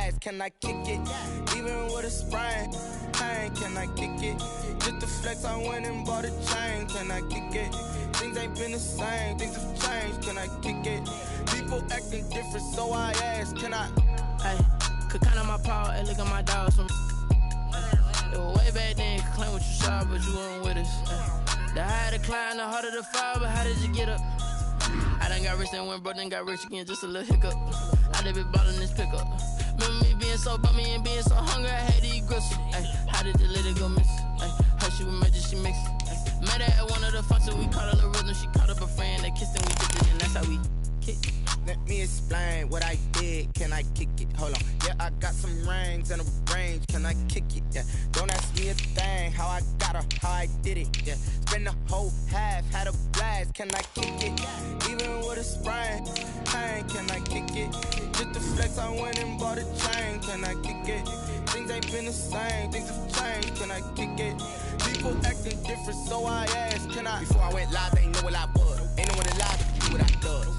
blast. Can I kick it? Even with a sprain, pain, can I kick it? Just the flex, I went and bought a chain. Can I kick it? Things ain't been the same, things have changed. Can I kick it? People acting different, so I ask, can I? Hey, could count on my power, and look at my dogs from. It was way back then, could claim what you saw, but you weren't with us. The higher the climb, the harder the fall, but how did you get up? I done got rich and went broke, then got rich again, just a little hiccup. I done been ballin' this pickup. Remember me being so bummy and being so hungry, I had to eat gristle. Ay, how did the lady go miss? Ay, her she was magic, she mixed. Met her at one of the functions, we caught her the rhythm, she caught up a friend, they kissed and we kicked it, and that's how we kick. Let me explain what I did. Can I kick it? Hold on. Yeah, I got some rings and a range. Can I kick it? Yeah. Don't ask me a thing. How I got her, how I did it. Yeah. Spend the whole half, had a blast. Can I kick it? Even with a sprain, pain. Can I kick it? Just the flex, I went and bought a chain. Can I kick it? Things ain't been the same. Things have changed. Can I kick it? People acting different, so I asked, can I? Before I went live, they ain't know what I was. Ain't know what it live to do what I does.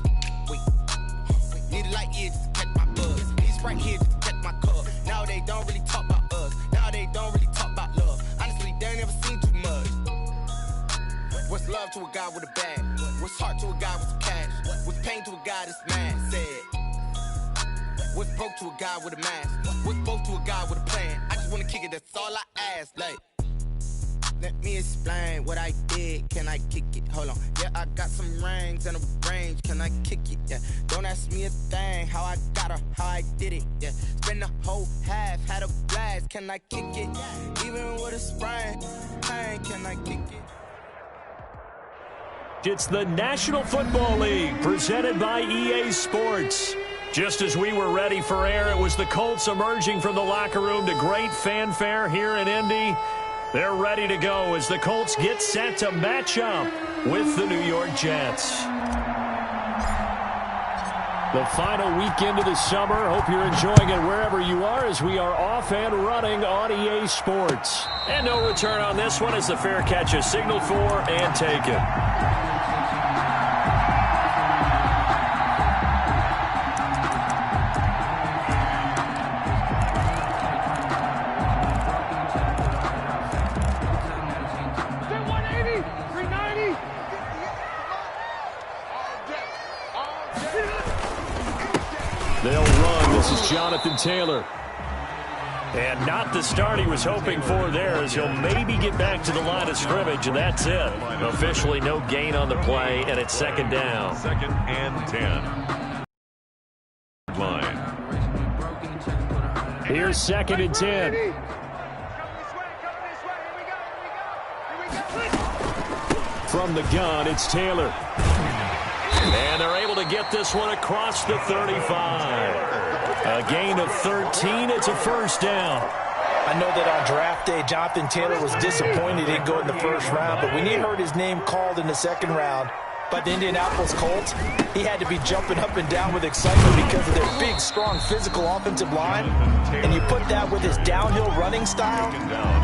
Need a light ear just to catch my buzz. Need Sprite here just to catch my cup. Now they don't really talk about us. Now they don't really talk about love. Honestly, they ain't never seen too much. What's love to a guy with a bag? What's heart to a guy with some cash? What's pain to a guy that's mad? Said. What's broke to a guy with a mask? What's both to a guy with a plan? I just wanna kick it, that's all I ask. Like, let me explain what I did. Can I kick it? Hold on. Yeah, I got some rings and a range. Can I kick it? Yeah. Don't ask me a thing. How I got her, how I did it. Yeah. Spend the whole half, had a blast. Can I kick it? Even with a sprain, pain. Can I kick it? It's the National Football League presented by EA Sports. Just as we were ready for air, it was the Colts emerging from the locker room to great fanfare here in Indy. They're ready to go as the Colts get set to match up with the New York Jets. The final weekend of the summer. Hope you're enjoying it wherever you are as we are off and running on EA Sports. And no return on this one as the fair catch is signaled for and taken. They'll run. This is Jonathan Taylor. And not the start he was hoping for there as he'll maybe get back to the line of scrimmage, and that's it. Officially no gain on the play, and it's second down. Second and 10. Line. Here's second and 10. From the gun, it's Taylor. And they're able to get this one across the 35. A gain of 13. It's a first down. I know that on draft day, Jonathan Taylor was disappointed he didn't go in the first round, but when he heard his name called in the second round by the Indianapolis Colts, he had to be jumping up and down with excitement because of their big, strong, physical offensive line. And you put that with his downhill running style,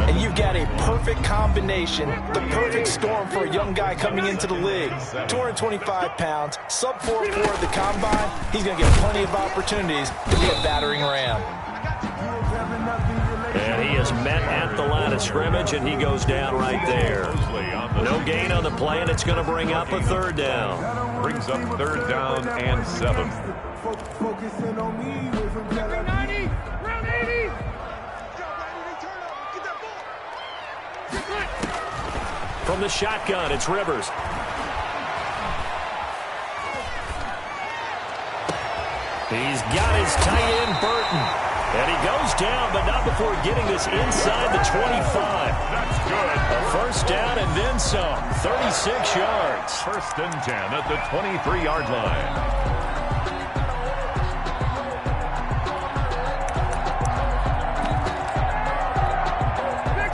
and you've got a perfect combination, the perfect storm for a young guy coming into the league. 225 pounds, sub 4.4 at the combine. He's going to get plenty of opportunities to be a battering ram. And he is met at the line of scrimmage, and he goes down right there. No gain on the play, and it's going to bring up a third down. Brings up third down and 7. From the shotgun, it's Rivers. He's got his tight end, Burton. And he goes down, but not before getting this inside the 25. That's good. A first down and then some. 36 yards. First and 10 at the 23-yard line.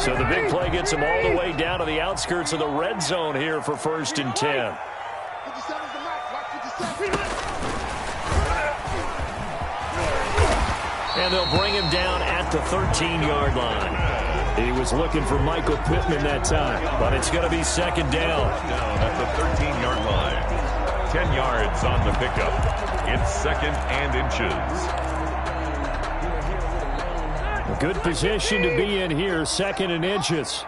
So the big play gets him all the way down to the outskirts of the red zone here for first and 10. And they'll bring him down at the 13-yard line. He was looking for Michael Pittman that time, but it's going to be second down. Down at the 13-yard line. 10 yards on the pickup. It's second and inches. Good position to be in here, 2nd and inches.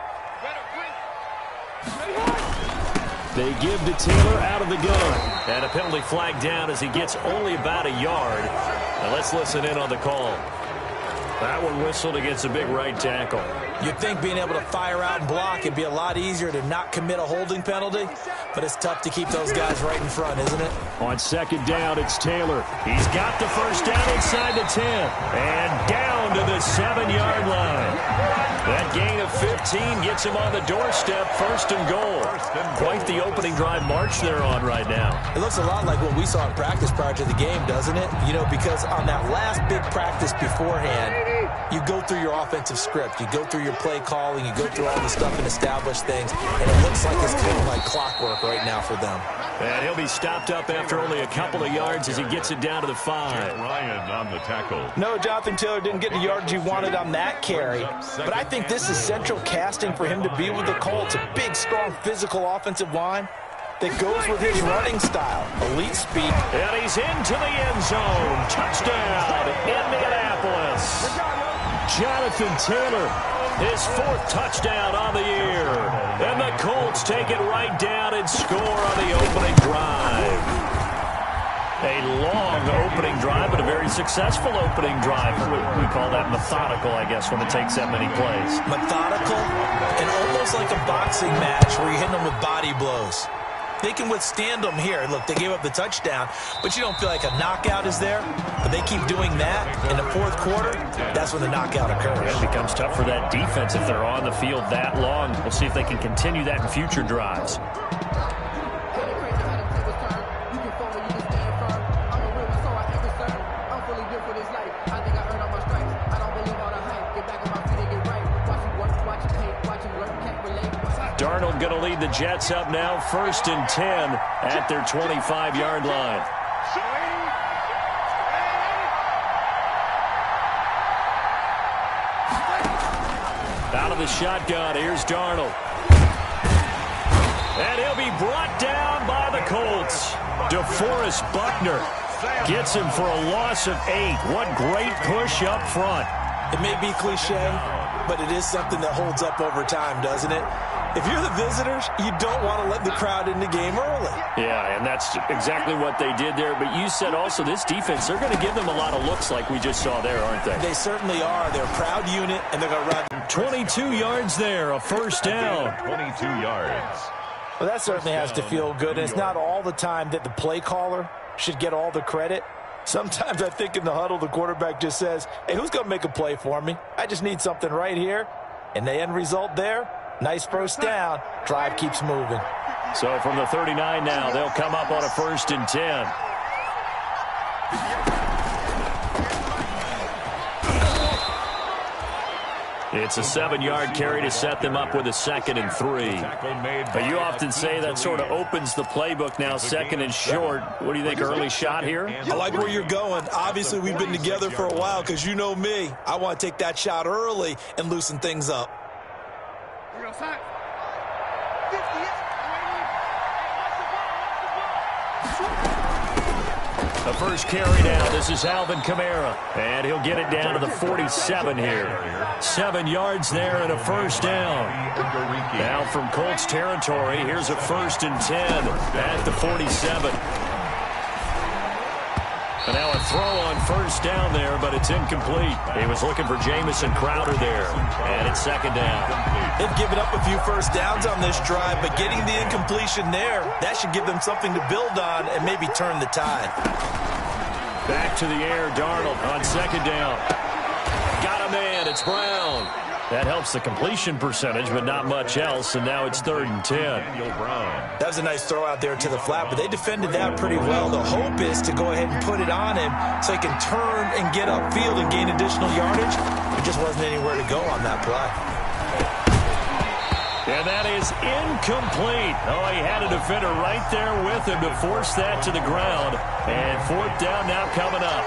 They give to Taylor out of the gun. And a penalty flag down as he gets only about a yard. Now let's listen in on the call. That one whistled against a big right tackle. You'd think being able to fire out and block it'd be a lot easier to not commit a holding penalty, but it's tough to keep those guys right in front, isn't it? On 2nd down, it's Taylor. He's got the first down inside the 10 and down to the 7-yard line. That gain of 15 gets him on the doorstep, 1st and goal. Quite the opening drive march they're on right now. It looks a lot like what we saw in practice prior to the game, doesn't it? You know, because on that last big practice beforehand, you go through your offensive script. You go through your play calling. You go through all the stuff and establish things. And it looks like it's kind of like clockwork right now for them. And he'll be stopped up after only a couple of yards as he gets it down to the 5. Ryan on the tackle. No, Jonathan Taylor didn't get the yardage he wanted on that carry. But I think this is central casting for him to be with the Colts. A big, strong, physical offensive line that goes with his running style. Elite speed. And he's into the end zone. Touchdown, Indianapolis. Jonathan Taylor, his 4th touchdown on the year. And the Colts take it right down and score on the opening drive. A long opening drive, but a very successful opening drive. We call that methodical, I guess, when it takes that many plays. Methodical and almost like a boxing match where you're hitting them with body blows. They can withstand them here. Look, they gave up the touchdown, but you don't feel like a knockout is there. But they keep doing that in the 4th quarter. That's when the knockout occurs. It becomes tough for that defense if they're on the field that long. We'll see if they can continue that in future drives. Darnold going to lead the Jets up now, 1st and 10 at their 25-yard line. Out of the shotgun, here's Darnold. And he'll be brought down by the Colts. DeForest Buckner gets him for a loss of 8. What great push up front. It may be cliche, but it is something that holds up over time, doesn't it? If you're the visitors, you don't want to let the crowd in the game early. Yeah, and that's exactly what they did there. But you said also this defense, they're going to give them a lot of looks like we just saw there, aren't they? They certainly are. They're a proud unit, and they're going to run. 22 yards there, a 1st down. 22 yards. Well, that certainly has to feel good. And it's not all the time that the play caller should get all the credit. Sometimes I think in the huddle, the quarterback just says, hey, who's going to make a play for me? I just need something right here. And the end result there, nice 1st down. Drive keeps moving. So from the 39 now, they'll come up on a 1st and 10. It's a 7-yard carry to set them up with a 2nd and 3. But you often say that sort of opens the playbook now, 2nd and short. What do you think, early shot here? I like where you're going. Obviously, we've been together for a while because you know me. I want to take that shot early and loosen things up. The first carry down. This is Alvin Kamara. And he'll get it down to the 47 here. 7 yards there and a 1st down. Now from Colts territory, here's a 1st and 10 at the 47. And now a throw on 1st down there, but it's incomplete. He was looking for Jamison Crowder there. And it's 2nd down. They've given up a few 1st downs on this drive, but getting the incompletion there, that should give them something to build on and maybe turn the tide. Back to the air, Darnold on 2nd down. Got a man, it's Brown. That helps the completion percentage, but not much else, and now it's 3rd and 10. That was a nice throw out there to the flat, but they defended that pretty well. The hope is to go ahead and put it on him so he can turn and get upfield and gain additional yardage. There just wasn't anywhere to go on that play. And that is incomplete. Oh, he had a defender right there with him to force that to the ground. And 4th down now coming up.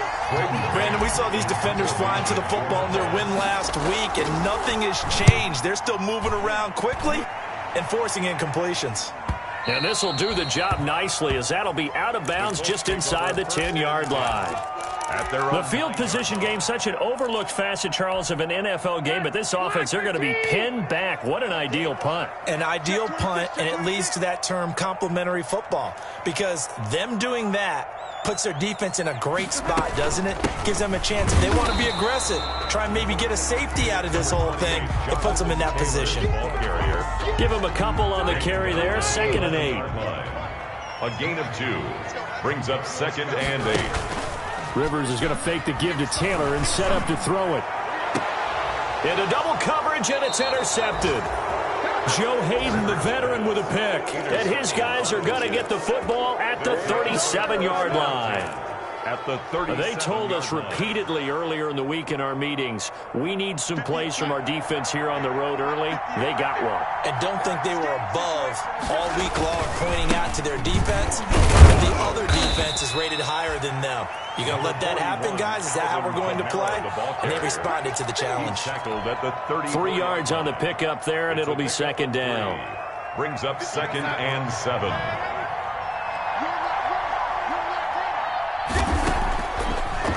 Brandon, we saw these defenders flying to the football in their win last week, and nothing has changed. They're still moving around quickly and forcing incompletions. And this will do the job nicely, as that'll be out of bounds just inside the 10-yard line. The field position game, such an overlooked facet, Charles, of an NFL game, but this offense, they're going to be pinned back. What an ideal punt. An ideal punt, and it leads to that term complementary football, because them doing that puts their defense in a great spot, doesn't it? Gives them a chance. If they want to be aggressive, try and maybe get a safety out of this whole thing, it puts them in that position. Give them a couple on the carry there, 2nd and 8. A gain of 2 brings up 2nd and 8. Rivers is going to fake the give to Taylor and set up to throw it. Into double coverage, and it's intercepted. Joe Hayden, the veteran, with a pick. And his guys are going to get the football at the 37-yard line. At the 37. They told us repeatedly earlier in the week in our meetings, we need some plays from our defense here on the road early. They got one. And don't think they were above all week long pointing out to their defense. The other defense is rated higher than them. You going to let that happen, guys? Is that how we're going to play? And they responded to the challenge. 3 yards on the pickup there, and it'll be 2nd down. Brings up 2nd and 7.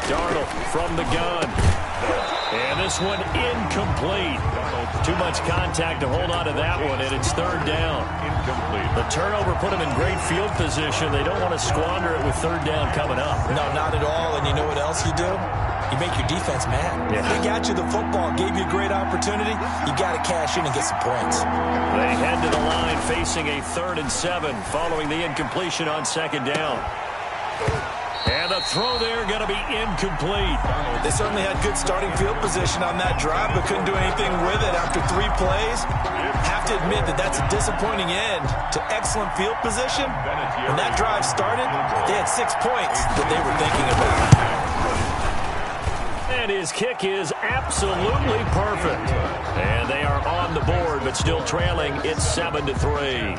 Darnold from the gun. And this one incomplete. Too much contact to hold on to that one, and it's 3rd down. Incomplete. The turnover put them in great field position. They don't want to squander it with 3rd down coming up. No, not at all. And you know what else you do? You make your defense mad. Yeah. They got you the football, gave you a great opportunity. You got to cash in and get some points. They head to the line facing a 3rd and 7 following the incompletion on 2nd down. And the throw there going to be incomplete. They certainly had good starting field position on that drive, but couldn't do anything with it after 3 plays. Have to admit that that's a disappointing end to excellent field position. When that drive started, they had 6 points that they were thinking about. And his kick is absolutely perfect. And they are on the board, but still trailing. It's 7-3.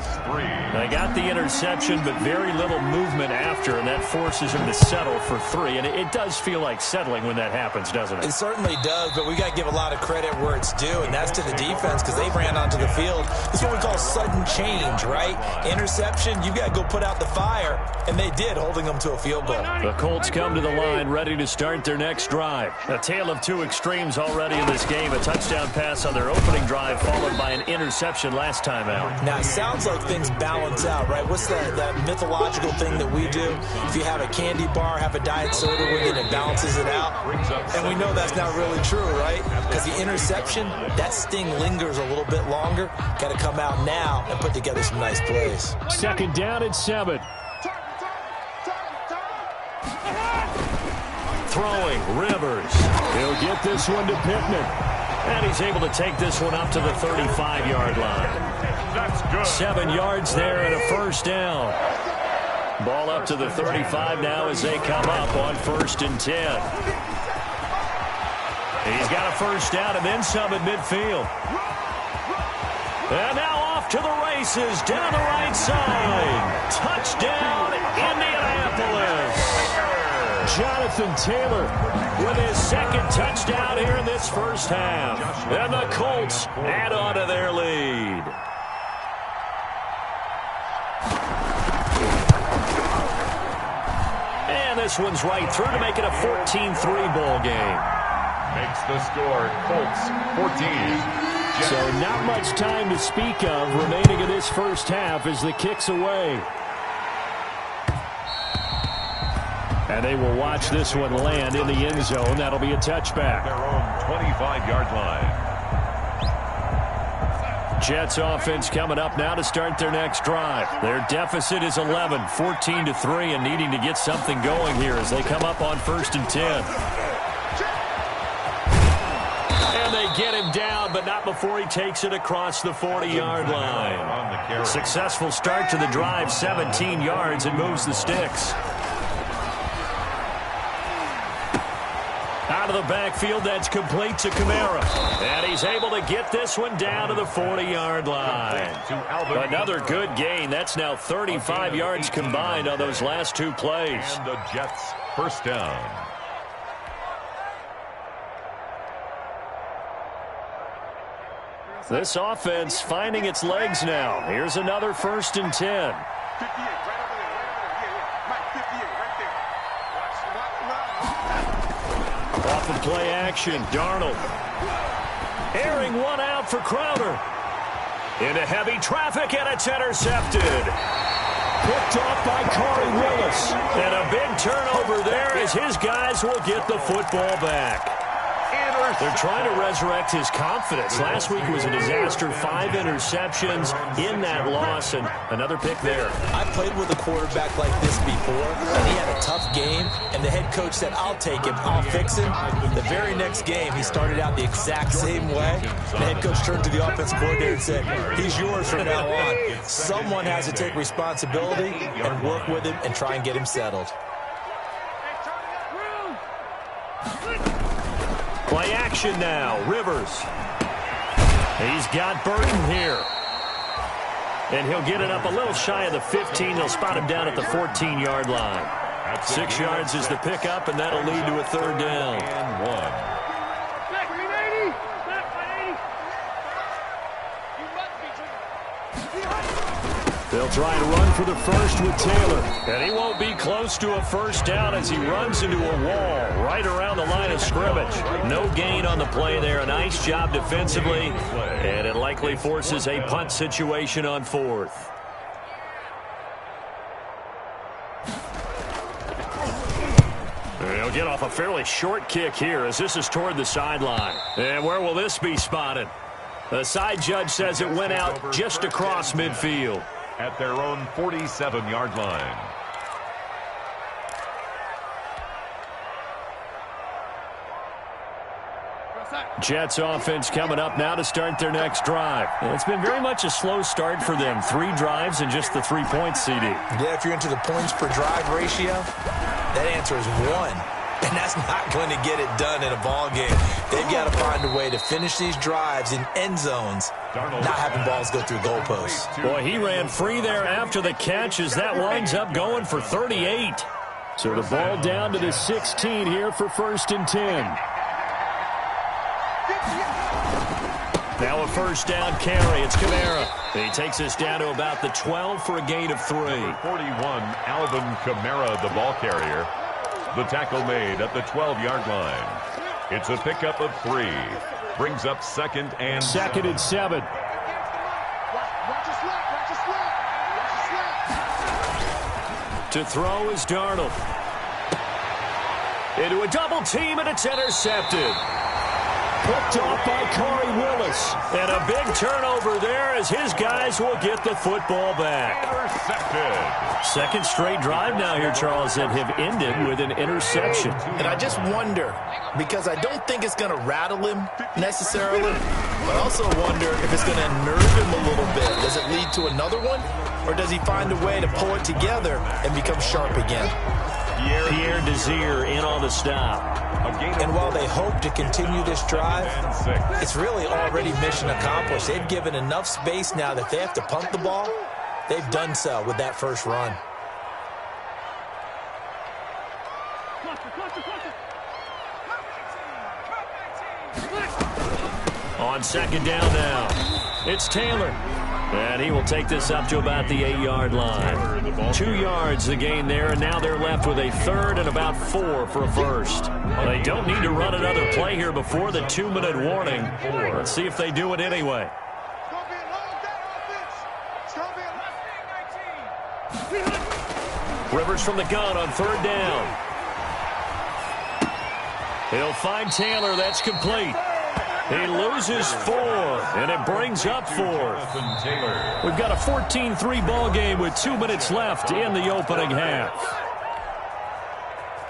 They got the interception, but very little movement after, and that forces him to settle for 3. And it does feel like settling when that happens, doesn't it? It certainly does, but we got to give a lot of credit where it's due, and that's to the defense, because they ran onto the field. This is what we call sudden change, right? Interception, you got to go put out the fire, and they did, holding them to a field goal. The Colts come to the line, ready to start their next drive. A tale of 2 extremes already in this game. A touchdown pass on their opening drive, followed by an interception last time out. Now, it sounds like things balance out, right? What's that mythological thing that we do? If you have a candy bar, have a diet soda with it, it balances it out. And we know that's not really true, right? Because the interception, that sting lingers a little bit longer. Got to come out now and put together some nice plays. 2nd down at 7. Throwing, Rivers. He'll get this one to Pittman. And he's able to take this one up to the 35-yard line. That's good. 7 yards there and a 1st down. Ball up to the 35 now as they come up on 1st and 10. He's got a 1st down and then some at midfield. And now off to the races down the right side. Touchdown, Indianapolis. Jonathan Taylor with his 2nd touchdown here in this 1st half. And the Colts add on to their lead. And this one's right through to make it a 14-3 ball game. Makes the score Colts 14. So not much time to speak of remaining in this 1st half as the kick's away. And they will watch this one land in the end zone. That'll be a touchback. Their own 25-yard line. Jets offense coming up now to start their next drive. Their deficit is 11, 14-3, and needing to get something going here as they come up on 1st and 10. And they get him down, but not before he takes it across the 40-yard line. Successful start to the drive, 17 yards, and moves the sticks. Out of the backfield, that's complete to Kamara. And he's able to get this one down to the 40-yard line. Another good gain. That's now 35 yards combined on those last 2 plays. And the Jets 1st down. This offense finding its legs now. Here's another 1st and 10. 58, right over there, right over there. Yeah, Mike, 58, right there. Watch, off of play action. Darnold airing one out for Crowder. Into heavy traffic, and it's intercepted. Picked off by Corey Willis. And a big turnover there as his guys will get the football back. They're trying to resurrect his confidence. Last week was a disaster. 5 interceptions in that loss, and another pick there. I played with a quarterback like this before, and he had a tough game, and the head coach said, I'll take him, I'll fix him. The very next game, he started out the exact same way. The head coach turned to the offensive coordinator and said, he's yours from now on. Someone has to take responsibility and work with him and try and get him settled. Play action now. Rivers. He's got Burton here. And he'll get it up a little shy of the 15. They'll spot him down at the 14-yard line. 6 yards is the pickup, and that'll lead to a third down. And 1. They'll try and run for the first with Taylor. And he won't be close to a first down as he runs into a wall right around the line of scrimmage. No gain on the play there. A nice job defensively. And it likely forces a punt situation on 4th. He'll get off a fairly short kick here as this is toward the sideline. And where will this be spotted? The side judge says it went out just across midfield. At their own 47-yard line. Jets offense coming up now to start their next drive. And it's been very much a slow start for them. 3 drives and just the 3 points, CD. Yeah, if you're into the points per drive ratio, that answer is 1. And that's not going to get it done in a ball game. They've got to find a way to finish these drives in end zones, not having balls go through goalposts. Boy, he ran free there after the catch as that winds up going for 38. So the ball down to the 16 here for 1st and 10. Now a first down carry. It's Kamara. He takes us down to about the 12 for a gain of 3. 41, Alvin Kamara, the ball carrier. The tackle made at the 12-yard line. It's a pickup of 3. Brings up 2nd and 7. To throw is Darnold. Into a double team, and it's intercepted. Picked off by Corey Willis. And a big turnover there as his guys will get the football back. Intercepted. Second straight drive now here, Charles, that have ended with an interception. And I just wonder, because I don't think it's going to rattle him necessarily, but I also wonder if it's going to unnerve him a little bit. Does it lead to another one? Or does he find a way to pull it together and become sharp again? Pierre Desir in on the stop. And while they hope to continue this drive, it's really already mission accomplished. They've given enough space now that if they have to punt the ball, they've done so with that first run. On second down now, it's Taylor. And he will take this up to about the 8-yard line. 2 yards the gain there, and now they're left with a 3rd and about 4 for a first. They don't need to run another play here before the 2-minute warning. Let's see if they do it anyway. Rivers from the gun on 3rd down. He'll find Taylor. That's complete. He loses 4, and it brings up 4th. We've got a 14-3 ball game with 2 minutes left in the opening half.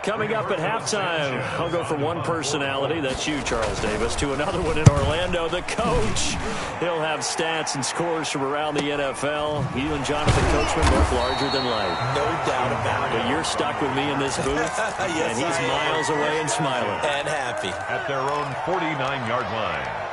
Coming up at halftime, I'll go from one personality, that's you, Charles Davis, to another one in Orlando, the coach. He'll have stats and scores from around the NFL. You and Jonathan Coachman both larger than life. No doubt about it. But you're stuck with me in this booth, yes, and he's miles away and smiling. And happy. At their own 49-yard line.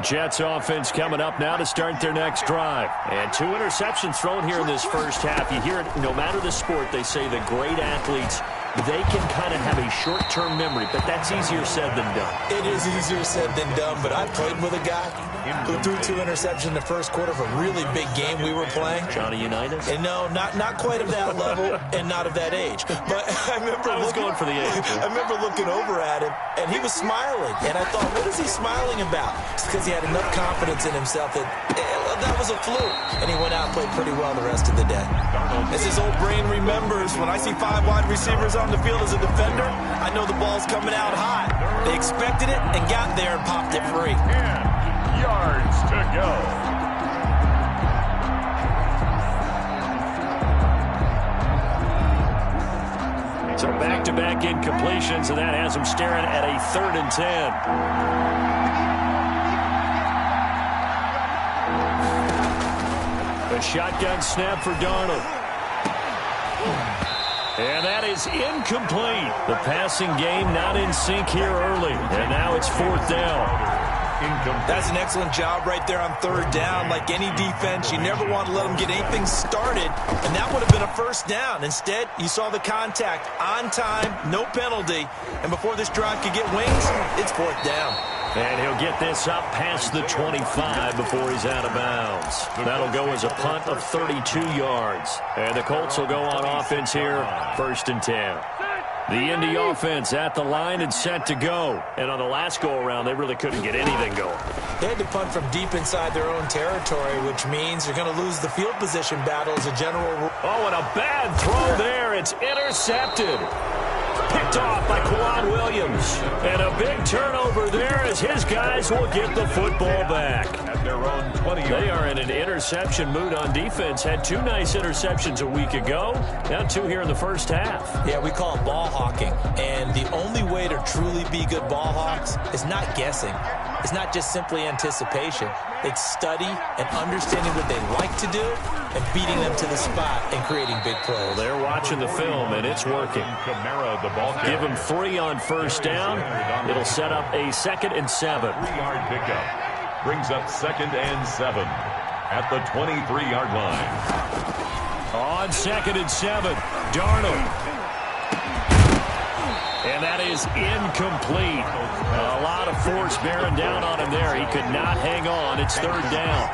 Jets offense coming up now to start their next drive. And 2 interceptions thrown here in this first half. You hear it, no matter the sport, they say the great athletes they can kind of have a short-term memory, but that's easier said than done. It is easier said than done, but I played with a guy who threw 2 interceptions in the first quarter of a really big game we were playing. Johnny Unitas? And no, not quite of that level and not of that age. But I remember going for the age. I remember looking over at him, and he was smiling. And I thought, what is he smiling about? It's because he had enough confidence in himself that that was a fluke. And he went out and played pretty well the rest of the day. As his old brain remembers, when I see 5 wide receivers on the field as a defender, I know the ball's coming out hot. They expected it and got there and popped it free. 10 yards to go. So back-to-back incompletions, and that has him staring at a 3rd and 10. A shotgun snap for Darnold. And that is incomplete. The passing game not in sync here early. And now it's 4th down. That's an excellent job right there on 3rd down. Like any defense, you never want to let them get anything started, and that would have been a 1st down. Instead, you saw the contact on time, no penalty, and before this drive could get wings, it's 4th down. And he'll get this up past the 25 before he's out of bounds. That'll go as a punt of 32 yards. And the Colts will go on offense here, 1st and 10. The Indy offense at the line and set to go. And on the last go-around, they really couldn't get anything going. They had to punt from deep inside their own territory, which means you're going to lose the field position battle as a general rule. Oh, and a bad throw there. It's intercepted. Picked off by Quan Williams. And a big turnover there as his guys will get the football back. At their own 20. They are in an interception mood on defense. Had 2 nice interceptions a week ago. Now 2 here in the first half. Yeah, we call it ball hawking. And the only way to truly be good ball hawks is not guessing. It's not just simply anticipation. It's study and understanding what they like to do and beating them to the spot and creating big plays. Well, they're watching the film, and it's working. Kamara, the ball carrier. Give him 3 on 1st down. It'll set up a 2nd and 7. 3-yard pickup. Brings up 2nd and 7 at the 23-yard line. On 2nd and 7, Darnold. And that is incomplete. A lot of force bearing down on him there. He could not hang on. It's 3rd down.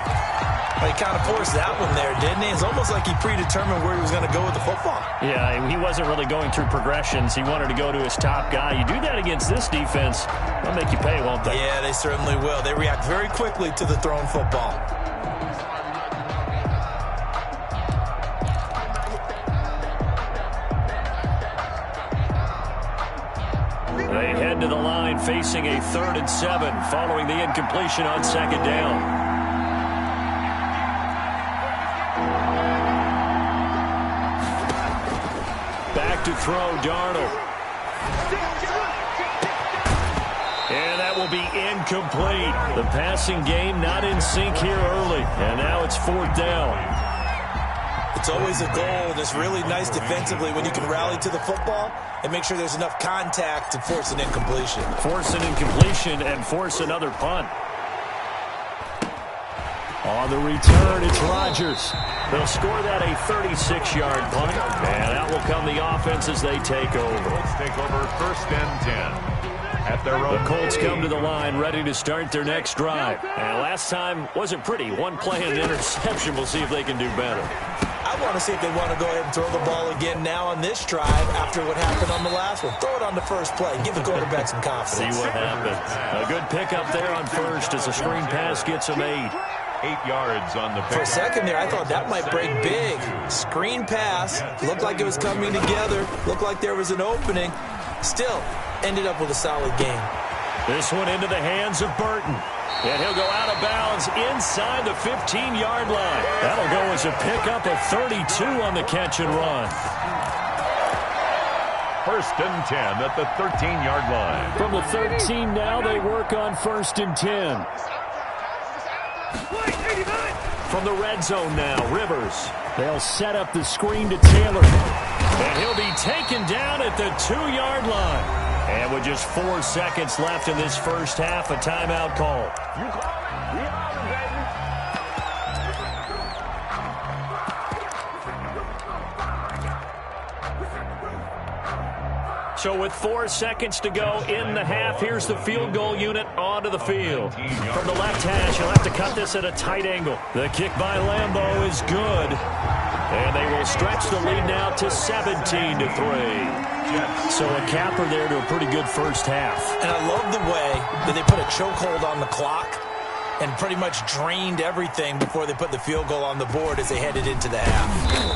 Well, he kind of forced that one there, didn't he? It's almost like he predetermined where he was going to go with the football. Yeah, he wasn't really going through progressions. He wanted to go to his top guy. You do that against this defense, they'll make you pay, won't they? Yeah, they certainly will. They react very quickly to the thrown football. They head to the line facing a 3rd and 7 following the incompletion on 2nd down. Back to throw, Darnold. And that will be incomplete. The passing game not in sync here early. And now it's 4th down. It's always a goal, and it's really nice defensively when you can rally to the football and make sure there's enough contact to force an incompletion. Force an incompletion and force another punt. On the return, it's Rodgers. They'll score that a 36-yard punt, and out will come the offense as they take over. Let's take over 1st and 10. At their own. The Colts come to the line ready to start their next drive. And last time wasn't pretty. 1 play and an interception. We'll see if they can do better. I want to see if they want to go ahead and throw the ball again now on this drive after what happened on the last one. Throw it on the first play. Give the quarterback some confidence. See what happens. A good pickup there on 1st as a screen pass gets him 8. 8 yards on the pick. For a second there, I thought that might break big. Screen pass. Looked like it was coming together. Looked like there was an opening. Still, ended up with a solid game. This one into the hands of Burton. And he'll go out of bounds inside the 15-yard line. That'll go as a pickup of 32 on the catch and run. 1st and 10 at the 13-yard line. From the 13 now, they work on 1st and 10. From the red zone now, Rivers. They'll set up the screen to Taylor. And he'll be taken down at the 2-yard line. And with just 4 seconds left in this first half, a timeout call. So with 4 seconds to go in the half, here's the field goal unit onto the field. From the left hash, he'll have to cut this at a tight angle. The kick by Lambeau is good. And they will stretch the lead now to 17-3. So a capper there to a pretty good first half. And I love the way that they put a chokehold on the clock and pretty much drained everything before they put the field goal on the board as they headed into the half.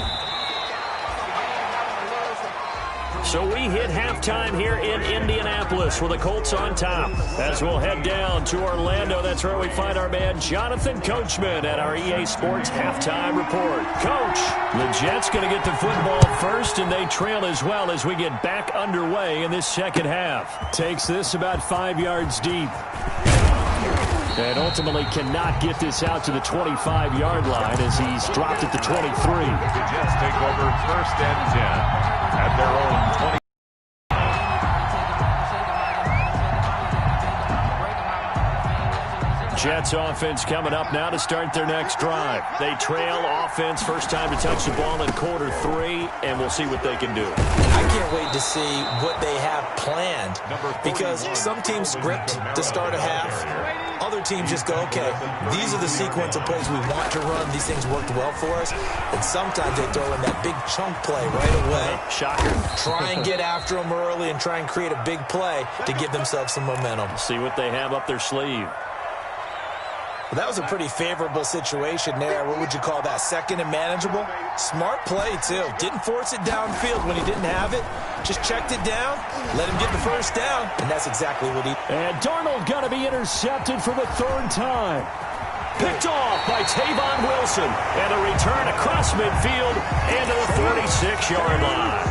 So we hit halftime here in Indianapolis with the Colts on top. As we'll head down to Orlando, that's where we find our man Jonathan Coachman at our EA Sports Halftime Report. Coach, the Jets going to get the football first, and they trail as well as we get back underway in this second half. Takes this about 5 yards deep. And ultimately cannot get this out to the 25-yard line as he's dropped at the 23. The Jets take over 1st and 10 at their own 20. Jets offense coming up now to start their next drive. They trail offense, first time to touch the ball in quarter 3, and we'll see what they can do. I can't wait to see what they have planned because some teams script to start a half. Other teams just go, okay, these are the sequence of plays we want to run. These things worked well for us. And sometimes they throw in that big chunk play right away. Shocker. Try and get after them early and try and create a big play to give themselves some momentum. See what they have up their sleeve. Well, that was a pretty favorable situation there. What would you call that? Second and manageable? Smart play, too. Didn't force it downfield when he didn't have it. Just checked it down, let him get the first down, and that's exactly what he did. And Darnold going to be intercepted for the 3rd time. Picked off by Tavon Wilson. And a return across midfield into the 36-yard line.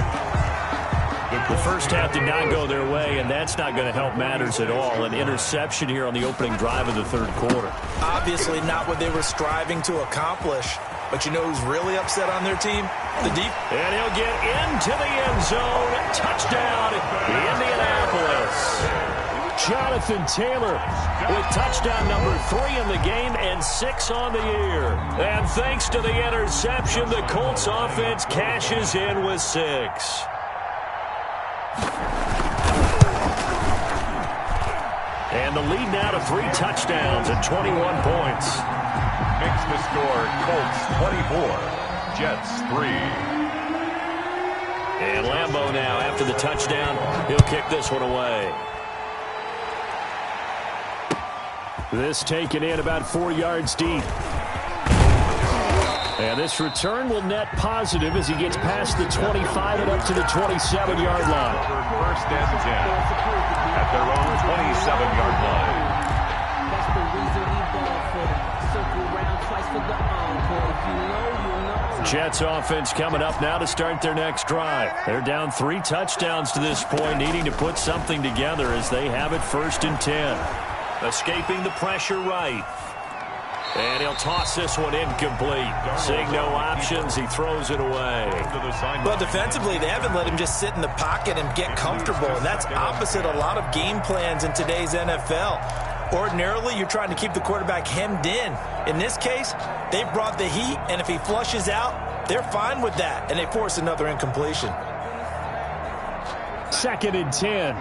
The first half did not go their way, and that's not going to help matters at all. An interception here on the opening drive of the 3rd quarter. Obviously not what they were striving to accomplish. But you know who's really upset on their team? The deep. And he'll get into the end zone. Touchdown, Indianapolis. Jonathan Taylor with touchdown number 3 in the game and 6 on the year. And thanks to the interception, the Colts offense cashes in with 6. And the lead now to 3 touchdowns and 21 points. Makes the score Colts 24, Jets 3. And Lambeau now, after the touchdown, he'll kick this one away. This taken in about 4 yards deep. And this return will net positive as he gets past the 25 and up to the 27-yard line. 1st and 10 at their own 27-yard line. That's the reason we ball for them. Circle round twice for the encore. If you know, you know. Jets offense coming up now to start their next drive. They're down 3 touchdowns to this point, needing to put something together as they have it 1st and 10. Escaping the pressure right. And he'll toss this one incomplete. Seeing no options, he throws it away. Well, defensively, they haven't let him just sit in the pocket and get comfortable. And that's opposite a lot of game plans in today's NFL. Ordinarily, you're trying to keep the quarterback hemmed in. In this case, they've brought the heat, and if he flushes out, they're fine with that, and they force another incompletion. 2nd and 10.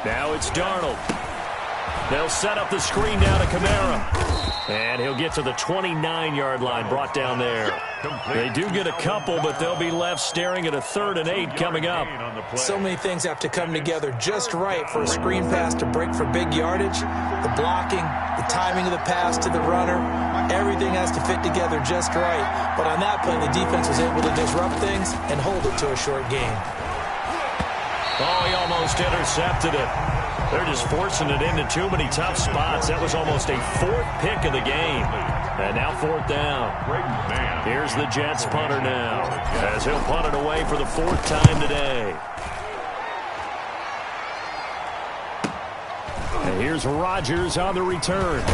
Now it's Darnold. They'll set up the screen down to Kamara. And he'll get to the 29-yard line, brought down there. They do get a couple, but they'll be left staring at a 3rd and 8 coming up. So many things have to come together just right for a screen pass to break for big yardage. The blocking, the timing of the pass to the runner, everything has to fit together just right. But on that play, the defense was able to disrupt things and hold it to a short gain. Oh, he almost intercepted it. They're just forcing it into too many tough spots. That was almost a 4th pick of the game. And now 4th down. Here's the Jets punter now, as he'll punt it away for the 4th time today. And here's Rodgers on the return.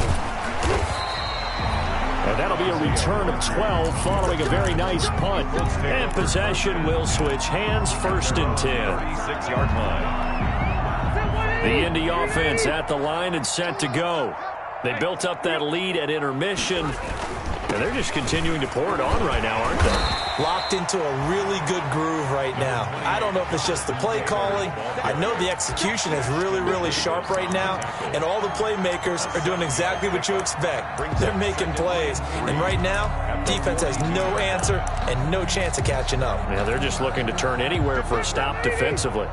And that'll be a return of 12 following a very nice punt. And possession will switch hands, 1st and 10. 36-yard line. The Indy offense at the line and set to go. They built up that lead at intermission. And they're just continuing to pour it on right now, aren't they? Locked into a really good groove right now. I don't know if it's just the play calling. I know the execution is really, really sharp right now, and all the playmakers are doing exactly what you expect. They're making plays, and right now, defense has no answer and no chance of catching up. Yeah, they're just looking to turn anywhere for a stop defensively.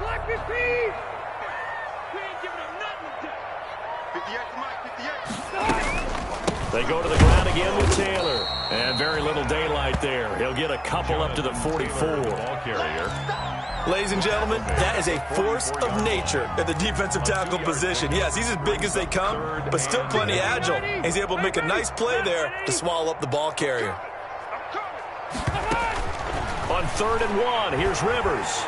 They go to the ground again with Taylor. And very little daylight there. He'll get a couple up to the 44. Ball carrier. Ladies and gentlemen, that is a force of nature at the defensive tackle position. Yes, he's as big as they come, but still plenty agile. And he's able to make a nice play there to swallow up the ball carrier. On 3rd and 1, here's Rivers.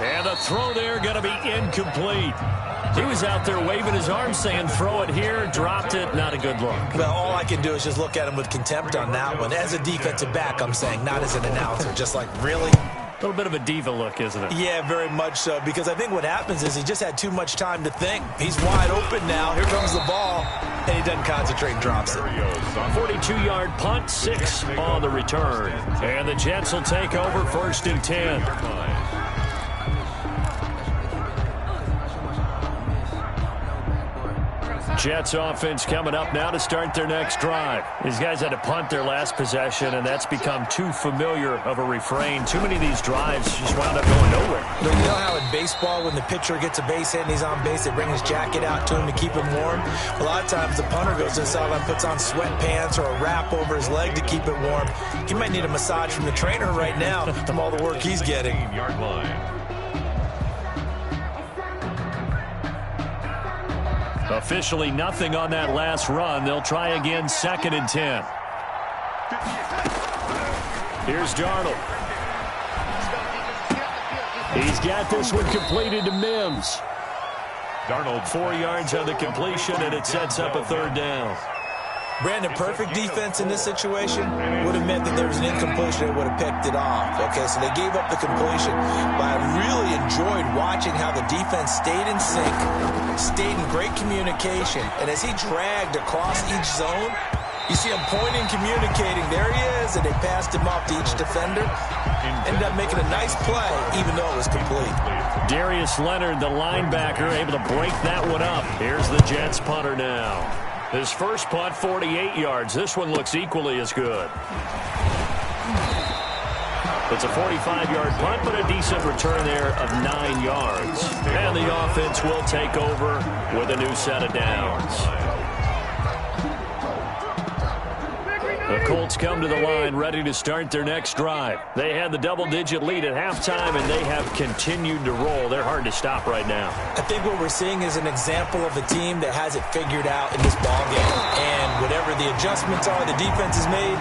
And the throw there going to be incomplete. He was out there waving his arms saying, throw it here, dropped it, not a good look. Well, all I can do is just look at him with contempt on that one. As a defensive back, I'm saying, not as an announcer. Just like, really? A little bit of a diva look, isn't it? Yeah, very much so, because I think what happens is he just had too much time to think. He's wide open now. Here comes the ball, and he doesn't concentrate and drops it. 42-yard punt, 6 on the return. And the Jets will take over 1st and 10. Jets offense coming up now to start their next drive. These guys had to punt their last possession, and that's become too familiar of a refrain. Too many of these drives just wound up going nowhere. You know how in baseball, when the pitcher gets a base hit and he's on base, they bring his jacket out to him to keep him warm? A lot of times the punter goes to the sideline, puts on sweatpants or a wrap over his leg to keep it warm. He might need a massage from the trainer right now from all the work he's getting. Yard line. Officially nothing on that last run. They'll try again 2nd and 10. Here's Darnold. He's got this one completed to Mims. Darnold 4 yards on the completion, and it sets up a 3rd down. Brandon, perfect defense in this situation would have meant that there was an incompletion. They would have picked it off. Okay, so they gave up the completion. But I really enjoyed watching how the defense stayed in sync, stayed in great communication. And as he dragged across each zone, you see him pointing, communicating. There he is, and they passed him off to each defender. Ended up making a nice play, even though it was complete. Darius Leonard, the linebacker, able to break that one up. Here's the Jets punter now. His first punt, 48 yards. This one looks equally as good. It's a 45-yard punt, but a decent return there of 9 yards. And the offense will take over with a new set of downs. The Colts come to the line ready to start their next drive. They had the double-digit lead at halftime, and they have continued to roll. They're hard to stop right now. I think what we're seeing is an example of a team that has it figured out in this ballgame. And whatever the adjustments are the defense has made,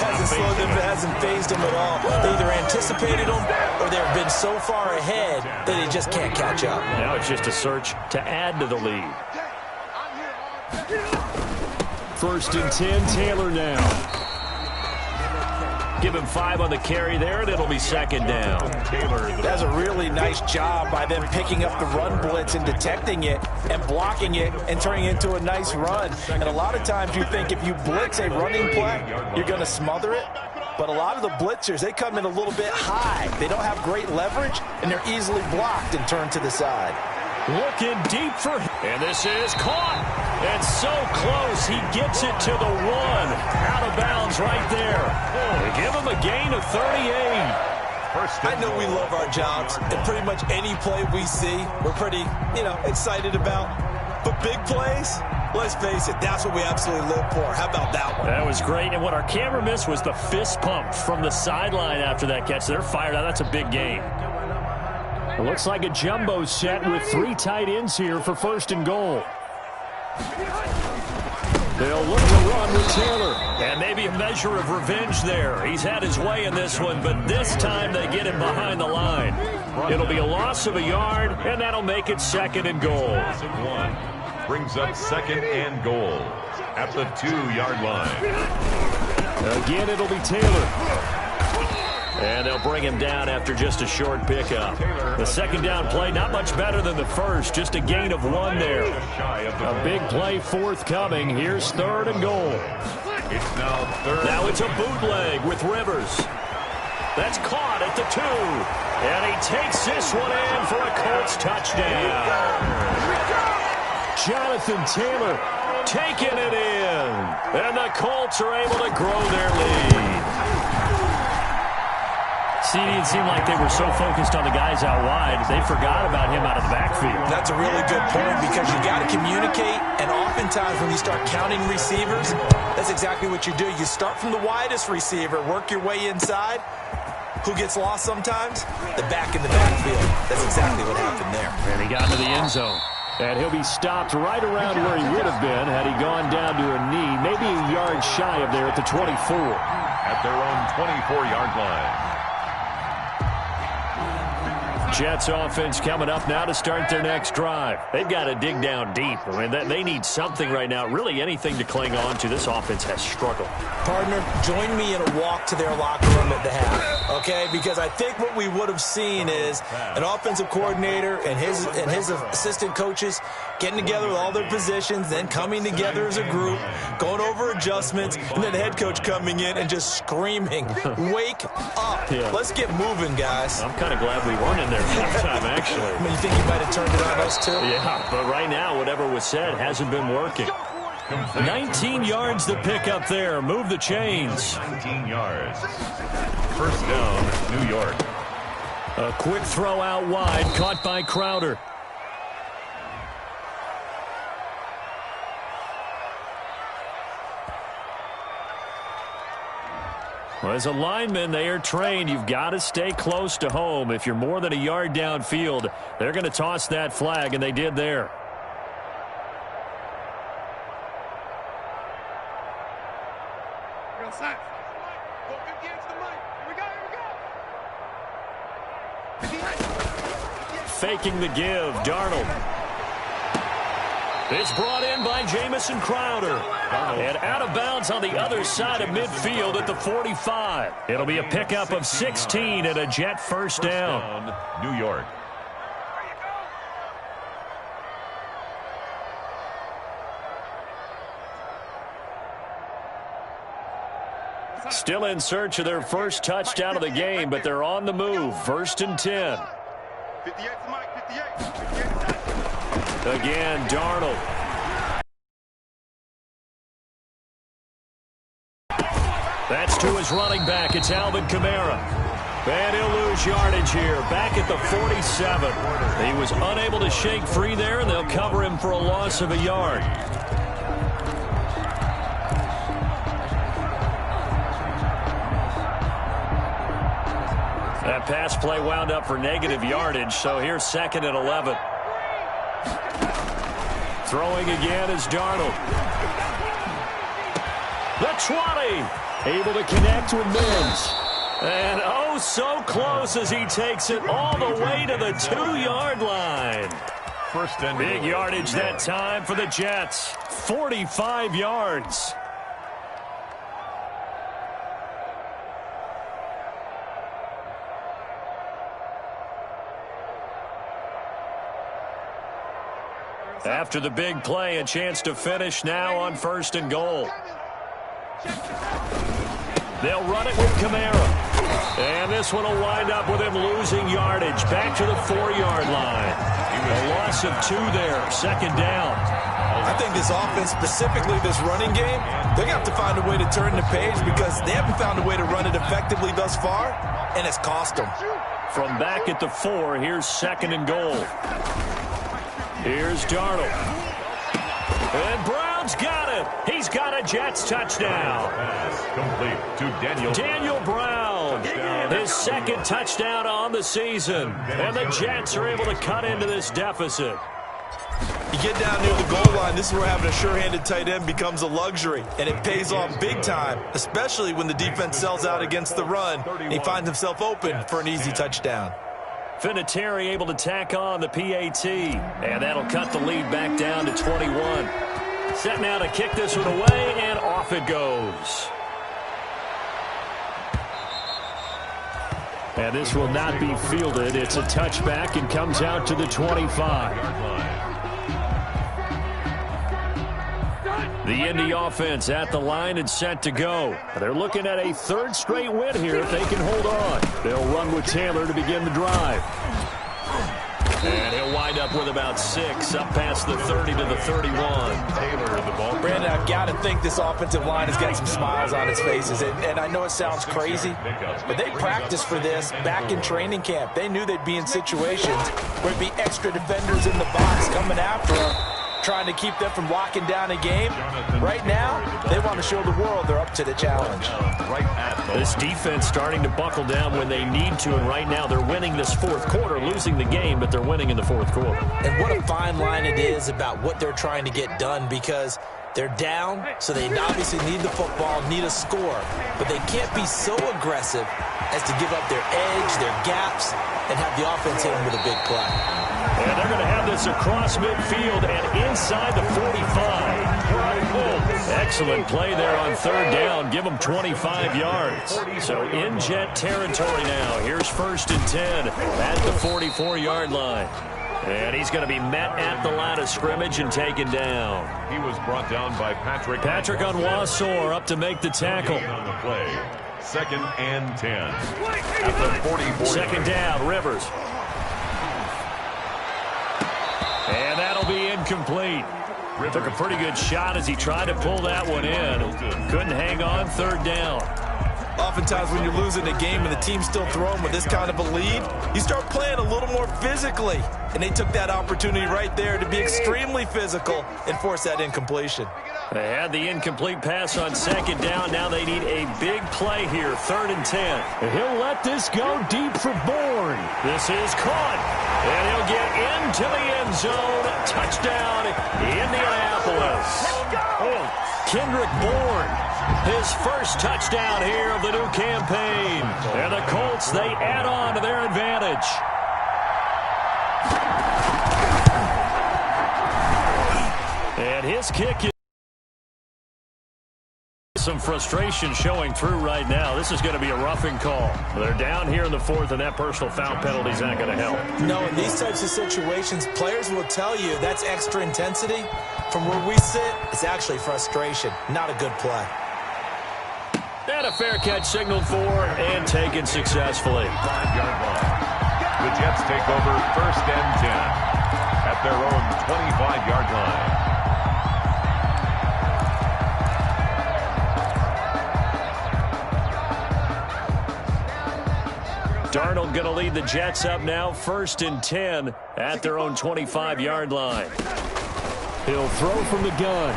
hasn't slowed them, hasn't phased them at all. They either anticipated them or they've been so far ahead that they just can't catch up. Now it's just a search to add to the lead. 1st and 10, Taylor now. Give him 5 on the carry there, and it'll be 2nd down. That's a really nice job by them picking up the run blitz and detecting it and blocking it and turning it into a nice run. And a lot of times you think if you blitz a running play, you're going to smother it. But a lot of the blitzers, they come in a little bit high. They don't have great leverage, and they're easily blocked and turned to the side. Looking deep for him. And this is caught. And so close. He gets it to the 1. Out of bounds right there. They give him a gain of 38. I know we love our jobs. And pretty much any play we see, we're pretty, excited about. But big plays, let's face it, that's what we absolutely live for. How about that one? That was great. And what our camera missed was the fist pump from the sideline after that catch. They're fired out. That's a big gain. It looks like a jumbo set with 3 tight ends here for 1st and goal. They'll look to run with Taylor. And maybe a measure of revenge there. He's had his way in this one, but this time they get him behind the line. It'll be a loss of a yard, and that'll make it 2nd and goal. Brings up 2nd and goal at the 2-yard line. Again, it'll be Taylor. And they'll bring him down after just a short pickup. The second down play, not much better than the first, just a gain of 1 there. A big play forthcoming. Here's 3rd and goal. It's now 3rd. Now it's a bootleg with Rivers. That's caught at the 2. And he takes this one in for a Colts touchdown. Jonathan Taylor taking it in. And the Colts are able to grow their lead. It seemed like they were so focused on the guys out wide, they forgot about him out of the backfield. That's a really good point because you got to communicate, and oftentimes when you start counting receivers, that's exactly what you do. You start from the widest receiver, work your way inside. Who gets lost sometimes? The back in the backfield. That's exactly what happened there. And he got into the end zone. And he'll be stopped right around where he would have been had he gone down to a knee, maybe a yard shy of there at the 24. At their own 24-yard line. Jets offense coming up now to start their next drive. They've got to dig down deep. I mean, they need something right now, really anything to cling on to. This offense has struggled. Partner, join me in a walk to their locker room at the half, okay? Because I think what we would have seen is an offensive coordinator and his assistant coaches getting together with all their positions, then coming together as a group, going over adjustments, and then the head coach coming in and just screaming, wake up. Yeah. Let's get moving, guys. I'm kind of glad we weren't in there halftime, actually. I mean, you think he might have turned it on us, too? Yeah, but right now, whatever was said hasn't been working. 19 yards to pick up there. Move the chains. 19 yards. First down, New York. A quick throw out wide, caught by Crowder. Well, as a lineman, they are trained. You've got to stay close to home. If you're more than a yard downfield, they're going to toss that flag, and they did there. Faking the give, Darnold. It's brought in by Jamison Crowder. And out of bounds on the other side of midfield at the 45. It'll be a pickup of 16 and a Jet first down. New York. Still in search of their first touchdown of the game, but they're on the move. 1st and 10. 58 to Mike, 58. Again, Darnold. That's to his running back. It's Alvin Kamara. And he'll lose yardage here. Back at the 47. He was unable to shake free there, and they'll cover him for a loss of a yard. That pass play wound up for negative yardage, so here's 2nd and 11. Throwing again is Darnold. The 20. Able to connect with Mims. And oh, so close as he takes it all the way to the 2-yard line. First and big yardage that time for the Jets. 45 yards. After the big play, a chance to finish now on 1st and goal. They'll run it with Kamara. And this one will wind up with him losing yardage. Back to the 4-yard line. A loss of 2 there. 2nd down. I think this offense, specifically this running game, they're going to have to find a way to turn the page because they haven't found a way to run it effectively thus far, and it's cost them. From back at the 4, here's 2nd and goal. Here's Darnold. And Brown's got it. He's got a Jets touchdown. Pass complete to Daniel Brown. His 2nd touchdown on the season. And the Jets are able to cut into this deficit. You get down near the goal line, this is where having a sure-handed tight end becomes a luxury, and it pays off big time, especially when the defense sells out against the run. He finds himself open for an easy touchdown. Vinatieri able to tack on the PAT, and that'll cut the lead back down to 21. Set now to kick this one away, and off it goes. And this will not be fielded. It's a touchback and comes out to the 25. The Indy offense at the line and set to go. They're looking at a third straight win here if they can hold on. They'll run with Taylor to begin the drive. And he'll wind up with about 6, up past the 30 to the 31. Taylor, the ball. Brandon, I've got to think this offensive line has got some smiles on its faces. And I know it sounds crazy, but they practiced for this back in training camp. They knew they'd be in situations where it'd be extra defenders in the box coming after them, trying to keep them from locking down a game. Right now, they want to show the world they're up to the challenge. This defense starting to buckle down when they need to, and right now they're winning this fourth quarter, losing the game, but they're winning in the fourth quarter. And what a fine line it is about what they're trying to get done, because they're down, so they obviously need the football, need a score, but they can't be so aggressive as to give up their edge, their gaps, and have the offense hit them with a big play. And they're going to have this across midfield and inside the 45. Excellent play there on third down. Give them 25 yards. So in jet territory now. Here's 1st and 10 at the 44-yard line. And he's going to be met at the line of scrimmage and taken down. He was brought down by Patrick Onwuasor up to make the tackle. On the play. 2nd and 10 at the 44. Second down, Rivers. And that'll be incomplete. Took a pretty good shot as he tried to pull that one in. Couldn't hang on, third down. Oftentimes when you're losing a game and the team's still throwing with this kind of a lead, you start playing a little more physically. And they took that opportunity right there to be extremely physical and force that incompletion. They had the incomplete pass on second down. Now they need a big play here, 3rd and 10. And he'll let this go deep for Bourne. This is caught. And he'll get into the end zone. Touchdown, Indianapolis. Kendrick Bourne, his first touchdown here of the new campaign. And the Colts, they add on to their advantage. And his kick is some frustration showing through right now. This is going to be a roughing call. They're down here in the 4th, and that personal foul penalty is not going to help. No, in these types of situations, players will tell you that's extra intensity. From where we sit, it's actually frustration, not a good play. And a fair catch signaled for and taken successfully. 5-yard line. The Jets take over 1st and 10 at their own 25-yard line. Darnold going to lead the Jets up now, 1st and 10 at their own 25-yard line. He'll throw from the gun.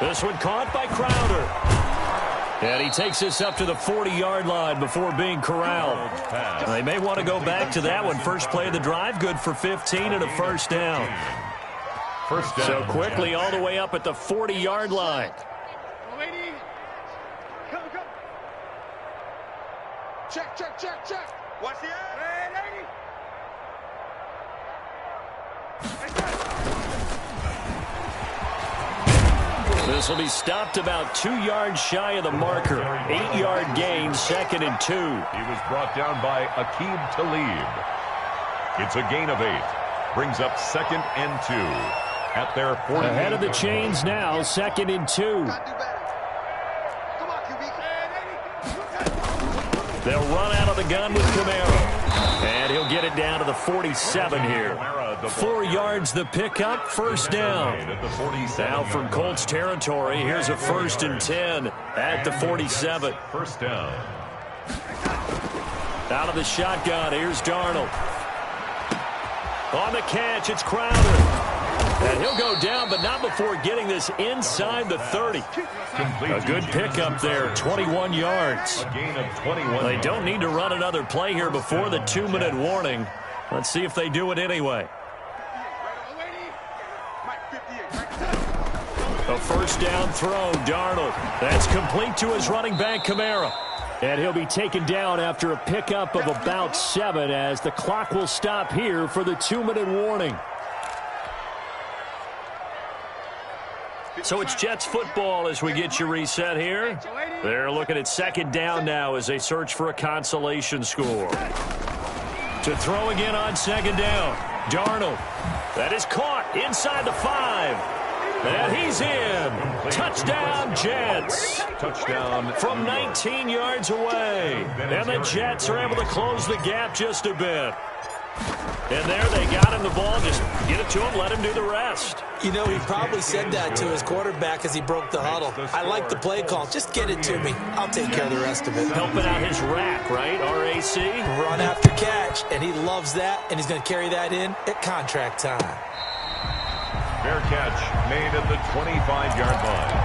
This one caught by Crowder. And he takes this up to the 40-yard line before being corralled. They may want to go back to that one. First play of the drive, good for 15 and a first down. So quickly all the way up at the 40-yard line. Check. Watch the eye. Hey, This will be stopped about 2 yards shy of the marker. 8-yard gain, 2nd and 2. He was brought down by Aqib Talib. It's a gain of 8. Brings up 2nd and 2 at their 40. Ahead of the chains now, 2nd and 2. They'll run out of the gun with Kamara. And he'll get it down to the 47 here. 4 yards the pickup, first down. Now from Colts territory, here's a 1st and 10 at the 47. First down. Out of the shotgun, here's Darnold. On the catch, it's Crowder. And he'll go down, but not before getting this inside the 30. A good pickup there, 21 yards. A gain of 21. They don't need to run another play here before the 2-minute warning. Let's see if they do it anyway. A first down throw, Darnold. That's complete to his running back, Kamara. And he'll be taken down after a pickup of about 7 as the clock will stop here for the 2-minute warning. So it's Jets football as we get you reset here. They're looking at second down now as they search for a consolation score. To throw again on second down, Darnold. That is caught inside the 5. And he's in. Touchdown, Jets. Touchdown from 19 yards away. And the Jets are able to close the gap just a bit. And there they got him the ball. Just get it to him, let him do the rest. You know, he probably said that to his quarterback as he broke the huddle. I like the play call. Just get it to me. I'll take care of the rest of it. Helping out his rack, right? R-A-C? Run after catch, and he loves that, and he's going to carry that in at contract time. Fair catch made at the 25-yard line.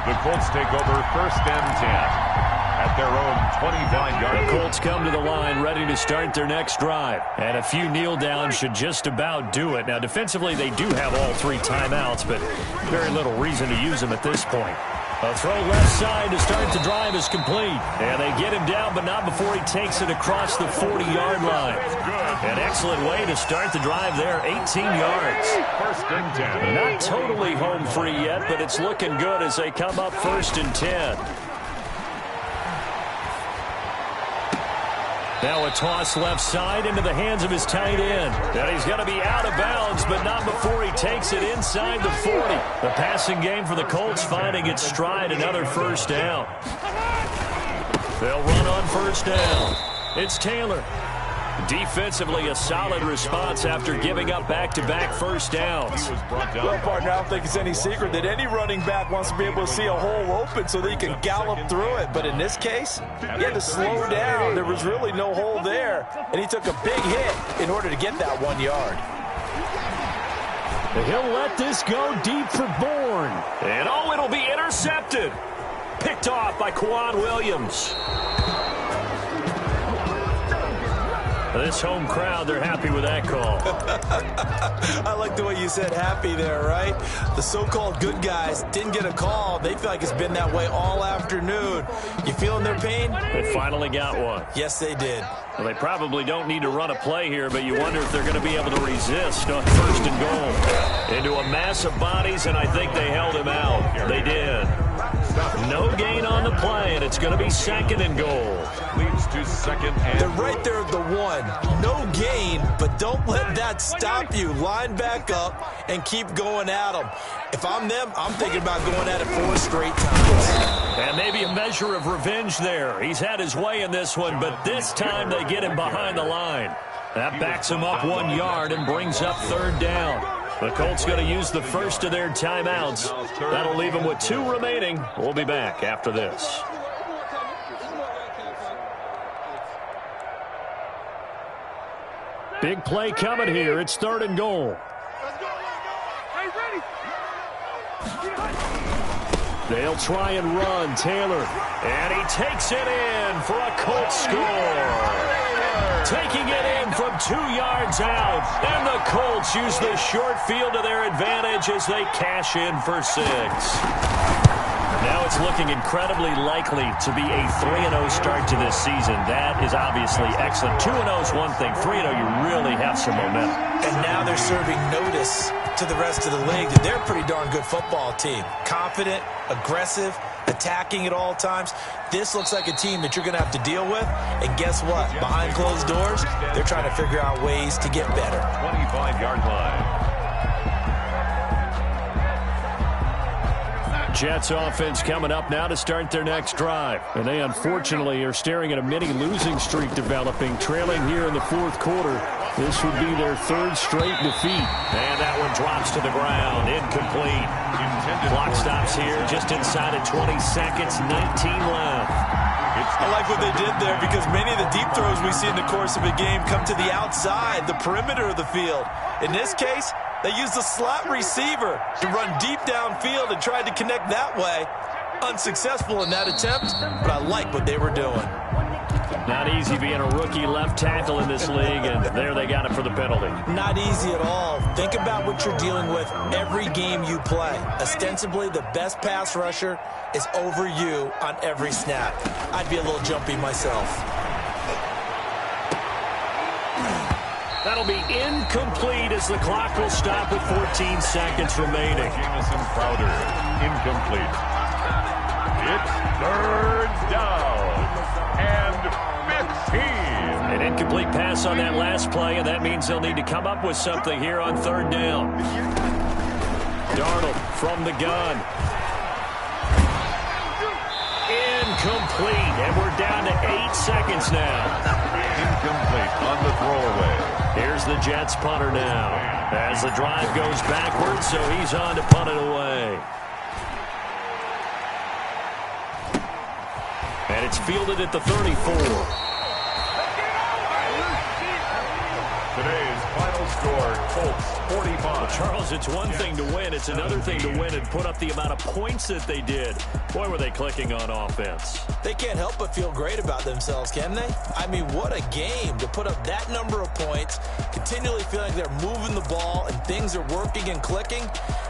The Colts take over first and 10. At their own 25-yard. The Colts come to the line ready to start their next drive. And a few kneel downs should just about do it. Now, defensively, they do have all 3 timeouts, but very little reason to use them at this point. A throw left side to start the drive is complete. And they get him down, but not before he takes it across the 40-yard line. An excellent way to start the drive there, 18 yards. First and 10. Not totally home free yet, but it's looking good as they come up first and 10. Now a toss left side into the hands of his tight end. And he's going to be out of bounds, but not before he takes it inside the 40. The passing game for the Colts finding its stride, another first down. They'll run on first down. It's Taylor. Defensively, a solid response after giving up back-to-back first downs. Well, partner, I don't think it's any secret that any running back wants to be able to see a hole open so that he can gallop through it. But in this case, he had to slow down. There was really no hole there, and he took a big hit in order to get that 1 yard. He'll let this go deep for Bourne. And, oh, it'll be intercepted. Picked off by Quan Williams. This home crowd, they're happy with that call. I like the way you said happy there, right? The so-called good guys didn't get a call. They feel like it's been that way all afternoon. You feeling their pain? They finally got one. Yes, they did. Well, they probably don't need to run a play here, but you wonder if they're going to be able to resist on first and goal. Into a mass of bodies, and I think they held him out. They did. No gain on the play, and it's going to be second and goal. Leads to second and they're right there at the 1. No gain, but don't let that stop you. Line back up and keep going at them. If I'm them, I'm thinking about going at it 4 straight times. And maybe a measure of revenge there. He's had his way in this one, but this time they get him behind the line. That backs him up 1 yard and brings up third down. The Colts going to use the first of their timeouts. That'll leave them with 2 remaining. We'll be back after this. Big play coming here. It's third and goal. They'll try and run. Taylor. And he takes it in for a Colts score. Taking it in from 2 yards out. And the Colts use the short field to their advantage as they cash in for 6. Now it's looking incredibly likely to be a 3-0 start to this season. That is obviously excellent. 2-0 is one thing. 3-0, you really have some momentum. And now they're serving notice to the rest of the league that they're a pretty darn good football team. Confident, aggressive, attacking at all times. This looks like a team that you're going to have to deal with. And guess what? Behind closed doors, they're trying to figure out ways to get better. 25-yard line. Jets offense coming up now to start their next drive. And they unfortunately are staring at a mini losing streak developing, trailing here in the 4th quarter. This would be their 3rd straight defeat. And that one drops to the ground. Incomplete. Clock stops here just inside of 20 seconds, 19 left. I like what they did there because many of the deep throws we see in the course of a game come to the outside, the perimeter of the field. In this case, they used a slot receiver to run deep downfield and tried to connect that way. Unsuccessful in that attempt, but I like what they were doing. Not easy being a rookie left tackle in this league, and there they got it for the penalty. Not easy at all. Think about what you're dealing with every game you play. Ostensibly, the best pass rusher is over you on every snap. I'd be a little jumpy myself. That'll be incomplete as the clock will stop with 14 seconds remaining. Jamison Crowder. incomplete. It's third down and 15. An incomplete pass on that last play, and that means they'll need to come up with something here on third down. Darnold from the gun. Incomplete, and we're down to 8 seconds now. Incomplete on the throwaway. Here's the Jets punter now. As the drive goes backwards, so he's on to punt it away. And it's fielded at the 34. Today's final score, Colts 45. Well, Charles, it's one thing to win. It's another thing to win and put up the amount of points that they did. Boy, were they clicking on offense. They can't help but feel great about themselves, can they? I mean, what a game to put up that number of points, continually feeling like they're moving the ball and things are working and clicking.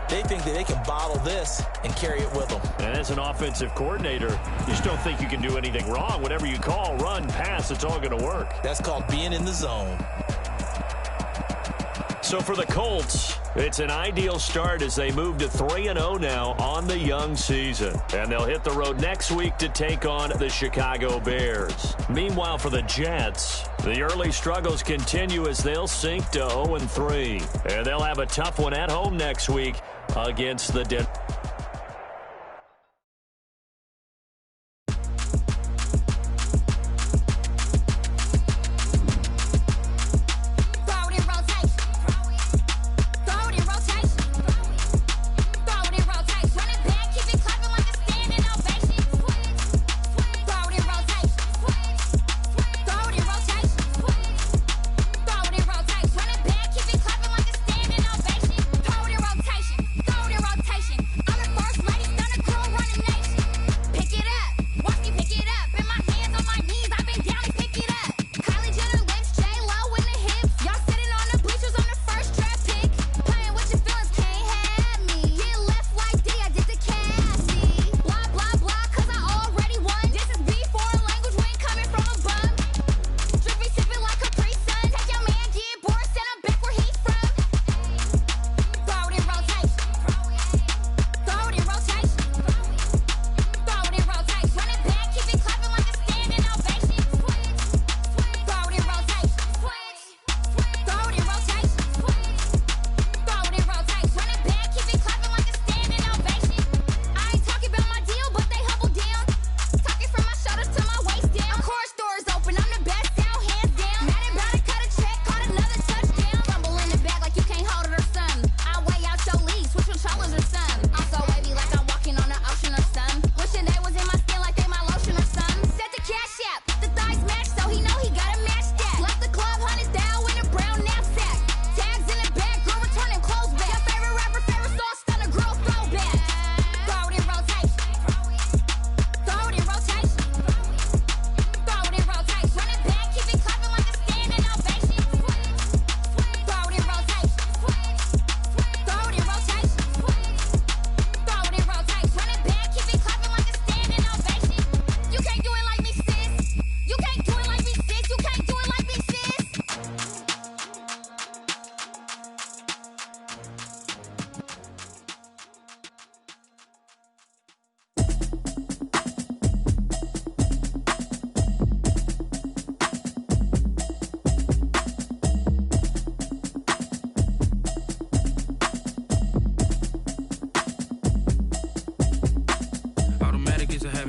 They think that they can bottle this and carry it with them. And as an offensive coordinator, you just don't think you can do anything wrong. Whatever you call, run, pass, it's all going to work. That's called being in the zone. So for the Colts, it's an ideal start as they move to 3-0 now on the young season. And they'll hit the road next week to take on the Chicago Bears. Meanwhile, for the Jets, the early struggles continue as they'll sink to 0-3. And they'll have a tough one at home next week against the Denver.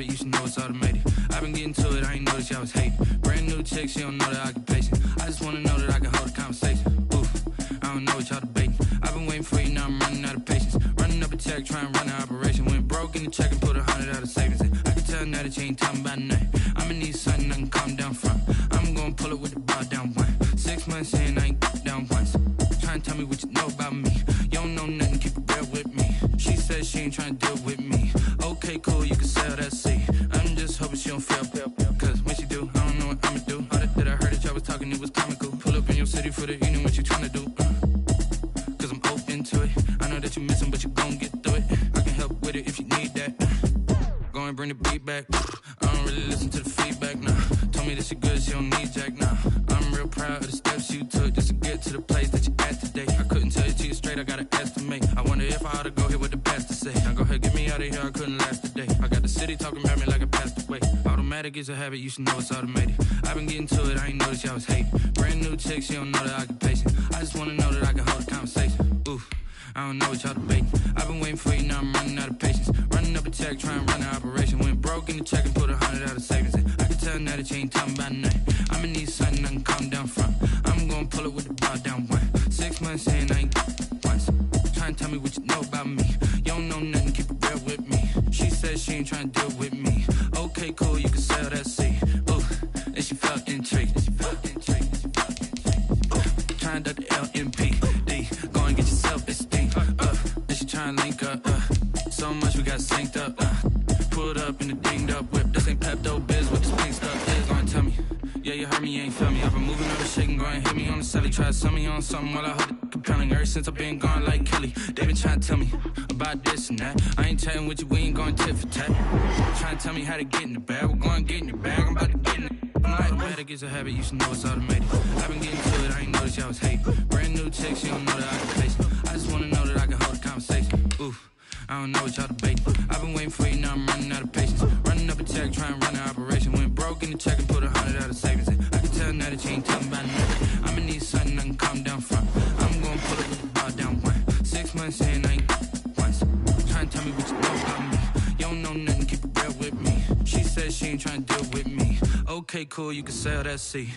You should know it's automated. I've been getting to it, I ain't noticed y'all was hating. Brand new chick, she don't know the occupation. I just wanna know that I can hold a conversation. Oof, I don't know what y'all debating. I've been waiting for you, now I'm running out of patience. Running up a check, trying to run an operation. Went broke in the check and put 100 out of savings in. I can tell now that you ain't talking about nothing. I'ma need something I can calm down from. I'm gonna pull it with the bar down one. 6 months in, I ain't down once. Trying to tell me what you know about me. You don't know nothing, keep it real with me. She said she ain't trying to deal with me. Okay, cool, you can sell that seat. I'm just hoping she don't fail. Cause when she do, I don't know what I'ma do. All that I heard that y'all was talking, it was comical. Pull up in your city for the evening, what you trying to do? Cause I'm open to it. I know that you missing, but you gon' get through it. I can help with it if you need that. Go and bring the beat back. I don't really listen to the feedback, nah. Told me that she good, she don't need jack, nah. I'm real proud of the steps you took just to get to the place that you at today. I couldn't tell you to you straight, I gotta estimate. I wonder if I ought to go here with the best to say. Now go ahead, give me out of here, I couldn't last a day. I got the city talking about me like I passed away. Automatic is a habit, you should know it's automated. I've been getting to it, I ain't noticed y'all was hating. Brand new chick, she don't know that I can pace it. I just wanna know that I can hold a conversation. Oof, I don't know what y'all debating. I've been waiting for you, now I'm running out of patience. Running up a check, trying to run an operation. Went broke in the check and put 100 out of savings in. I can tell now that you ain't talking about nothing. I'ma need something I can calm down from. I'm gonna pull it with the bar down one. 6 months in, I ain't once. Trying to tell me what you know about me. You don't know nothing, keep it real with me. She said she ain't trying to deal with me. Okay, cool, you can sell that seed. Ooh, and she felt intrigued. Trying to the LMPD. Go and get yourself esteem. And she trying to link up. So much we got synced up. Pulled up in the dinged up whip. This ain't Pepto Biz with this pink stuff. Is gonna tell me. Yeah, you heard me, you ain't feel me. I've been moving on the shit and go and hit me on the celly. Try to sell me on something while I hold it compelling. Ever since I've been gone like Kelly, they been trying to tell me about this and that. I ain't chatting with you, we ain't going tit for tat. Trying to tell me how to get in the bag. We're going to get in the bag, I'm about to get in it. Automatic is a habit, you should know it's automated. I've been getting to it, I ain't noticed y'all was hating. Brand new chick, she don't know that I can face it. I just wanna know that I can hold a conversation. Oof, I don't know what y'all debating. I've been waiting for you, now I'm running out of patience. Running up a check, trying to run an operation. Went broke in the check and put 100 out of savings in. I can tell now that you ain't talking about nothing. I'ma need something I can calm down from. I'm gonna pull it with the bar down one. 6 months in, I ain't once. Trying to tell me what you know about me. You don't know nothing, keep it real with me. She said she ain't trying to deal with me. Okay, cool, you can sell that seed.